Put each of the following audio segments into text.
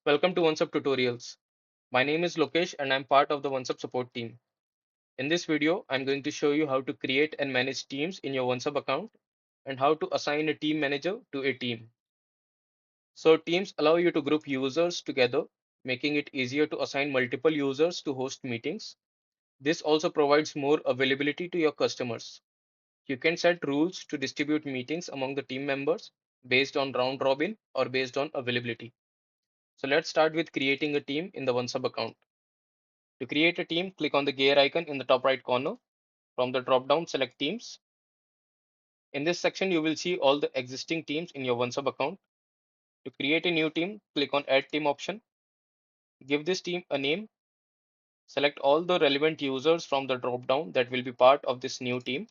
Welcome to OnceHub Tutorials. My name is Lokesh and I'm part of the OnceHub support team. In this video, I'm going to show you how to create and manage teams in your OnceHub account and how to assign a team manager to a team. So teams allow you to group users together, making it easier to assign multiple users to host meetings. This also provides more availability to your customers. You can set rules to distribute meetings among the team members based on round robin or based on availability. So let's start with creating a team in the OnceHub account. To create a team, click on the gear icon in the top right corner. From the drop-down, select Teams. In this section, you will see all the existing teams in your OneSub account. To create a new team, click on Add Team option. Give this team a name. Select all the relevant users from the drop-down that will be part of this new team.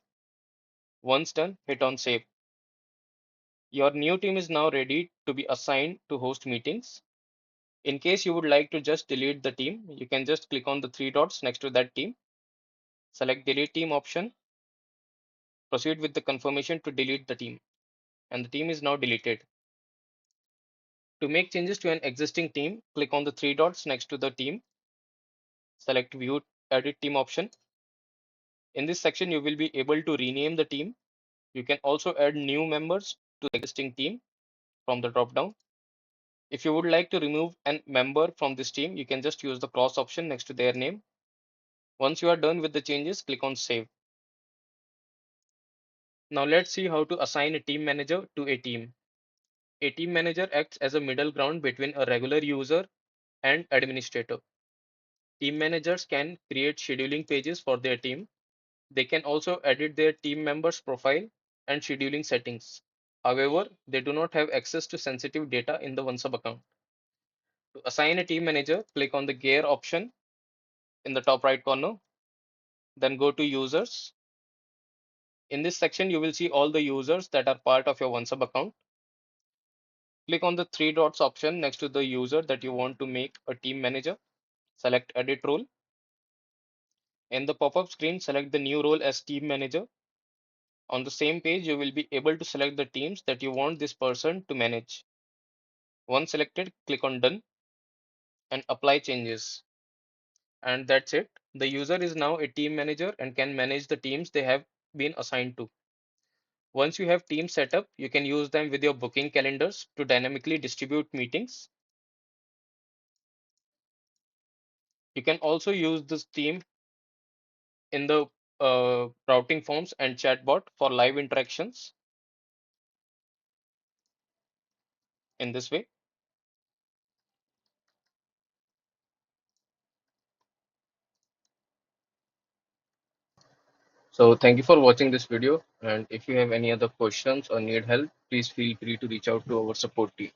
Once done, hit on Save. Your new team is now ready to be assigned to host meetings. In case you would like to just delete the team, you can just click on the three dots next to that team. Select Delete Team option. Proceed with the confirmation to delete the team. And the team is now deleted. To make changes to an existing team, click on the three dots next to the team. Select View Edit Team option. In this section, you will be able to rename the team. You can also add new members to the existing team from the drop-down. If you would like to remove a member from this team, you can just use the cross option next to their name. Once you are done with the changes, click on Save. Now let's see how to assign a team manager to a team. A team manager acts as a middle ground between a regular user and administrator. Team managers can create scheduling pages for their team. They can also edit their team members' profile and scheduling settings. However, they do not have access to sensitive data in the OneSub account. To assign a team manager, click on the gear option in the top right corner, then go to users. In this section, you will see all the users that are part of your OneSub account. Click on the three dots option next to the user that you want to make a team manager. Select edit role. In the pop-up screen, select the new role as team manager. On the same page, you will be able to select the teams that you want this person to manage. Once selected, click on Done and apply changes. And that's it. The user is now a team manager and can manage the teams they have been assigned to. Once you have teams set up, you can use them with your booking calendars to dynamically distribute meetings. You can also use this team in the routing forms and chatbot for live interactions in this way. So thank you for watching this video. And if you have any other questions or need help, please feel free to reach out to our support team.